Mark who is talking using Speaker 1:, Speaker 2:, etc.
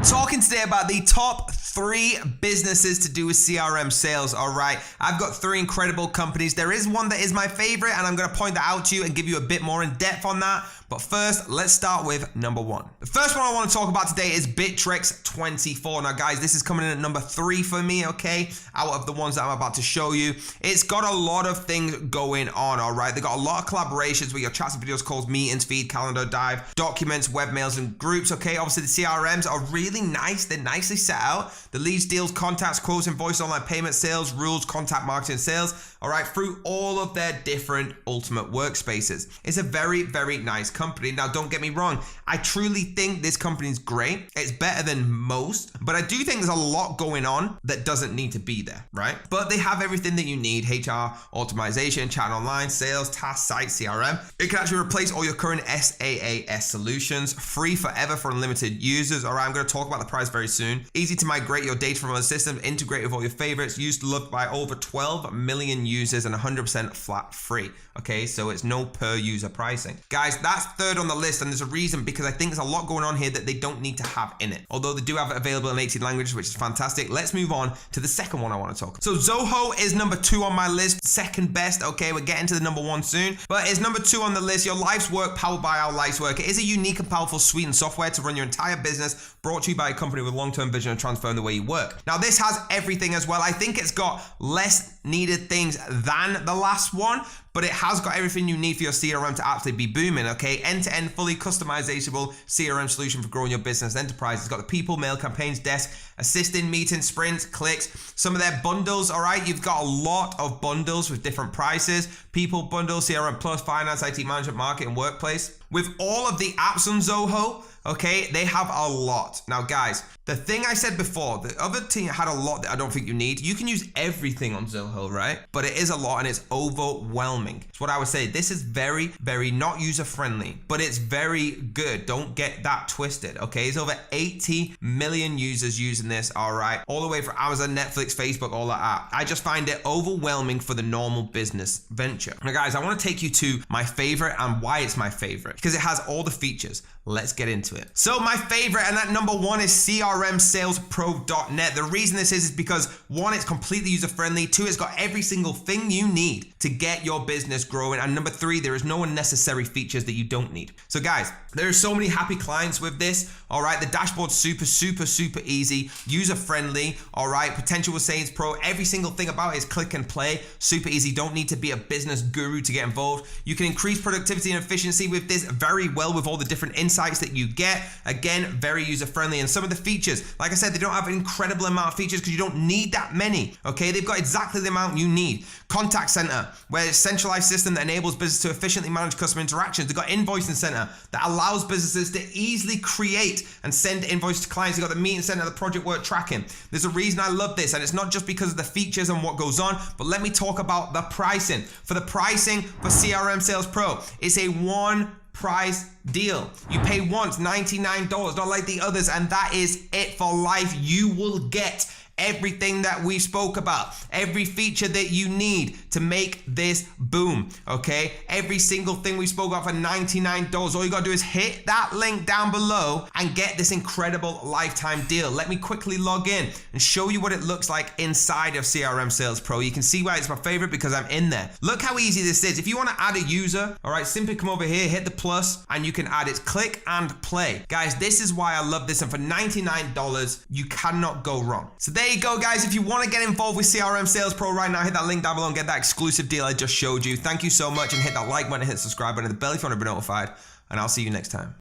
Speaker 1: We're talking today about the top 3 businesses to do with CRM sales, all right? I've got 3 incredible companies. There is one that is my favorite, and I'm gonna point that out to you and give you a bit more in depth on that. But first, let's start with number 1. The first one I want to talk about today is Bitrix24. Now, guys, this is coming in at number 3 for me, okay? Out of the ones that I'm about to show you. It's got a lot of things going on, all right? They've got a lot of collaborations with your chats and videos, calls, meetings, feed, calendar, dive, documents, webmails, and groups, okay? Obviously, the CRMs are really nice. They're nicely set out. The leads, deals, contacts, quotes, invoice, online payment, sales, rules, contact marketing, sales, all right? Through all of their different ultimate workspaces. It's a very, very nice company. Now, don't get me wrong. I truly think this company is great. It's better than most, but I do think there's a lot going on that doesn't need to be there, right? But they have everything that you need: HR, optimization, chat online, sales, task, site, CRM. It can actually replace all your current SaaS solutions, free forever for unlimited users. All right, I'm going to talk about the price very soon. Easy to migrate your data from other systems, integrate with all your favorites, used, loved by over 12 million users, and 100% flat free. Okay, so it's no per user pricing. Guys, that's third on the list, and there's a reason, because I think there's a lot going on here that they don't need to have in it. Although they do have it available in 18 languages, which is fantastic. Let's move on to the second one I want to talk about. So Zoho is number 2 on my list, second best. Okay, we're getting to the number 1 soon, but it's number 2 on the list. Your life's work powered by our life's work. It is a unique and powerful suite and software to run your entire business, brought to you by a company with long-term vision and transform the way you work. Now, this has everything as well. I think it's got less needed things than the last one, but it has got everything you need for your CRM to absolutely be booming, okay? End-to-end, fully customizable CRM solution for growing your business and enterprise. It's got the people, mail campaigns, desk, assisting, meetings, sprints, clicks, some of their bundles, all right? You've got a lot of bundles with different prices. People bundle, CRM Plus, finance, IT management, marketing, workplace. With all of the apps on Zoho, okay, they have a lot. Now, guys, the thing I said before, the other team had a lot that I don't think you need. You can use everything on Zoho, right? But it is a lot and it's overwhelming. It's what I would say. This is very, very not user-friendly, but it's very good. Don't get that twisted, okay? There's over 80 million users using this, all right? All the way from Amazon, Netflix, Facebook, all that. I just find it overwhelming for the normal business venture. Now, guys, I want to take you to my favorite and why it's my favorite, because it has all the features. Let's get into it. So my favorite, and at number 1, is CRM Sales Pro.net. The reason this is because 1, it's completely user-friendly. 2, it's got every single thing you need to get your business growing. And number 3, there is no unnecessary features that you don't need. So guys, there are so many happy clients with this. All right, the dashboard's super easy, user-friendly. All right, potential with Sales Pro. Every single thing about it is click and play. Super easy. Don't need to be a business guru to get involved. You can increase productivity and efficiency with this very well with all the different insights that you get. Again, very user-friendly. And some of the features, like I said, they don't have an incredible amount of features because you don't need that many, okay? They've got exactly the amount you need. Contact Center, where it's a centralized system that enables businesses to efficiently manage customer interactions. They've got Invoicing Center that allows businesses to easily create and send invoices to clients. They've got the Meeting Center, the project work tracking. There's a reason I love this, and it's not just because of the features and what goes on, but let me talk about the pricing. For the pricing for CRM Sales Pro, it's a one price deal. You pay once, $99, not like the others, and that is it for life. You will get everything that we spoke about, every feature that you need to make this boom, okay? Every single thing we spoke about for $99. All you gotta do is hit that link down below and get this incredible lifetime deal. Let me quickly log in and show you what it looks like inside of CRM Sales Pro. You can see why it's my favorite because I'm in there. Look how easy this is. If you wanna add a user, all right, simply come over here, hit the plus, and you can add it. Click and play. Guys, this is why I love this, and for $99, you cannot go wrong. So there you go, guys. If you want to get involved with CRM Sales Pro right now, hit that link down below and get that exclusive deal I just showed you. Thank you so much, and hit that like button, hit the subscribe button, and the bell if you want to be notified, and I'll see you next time.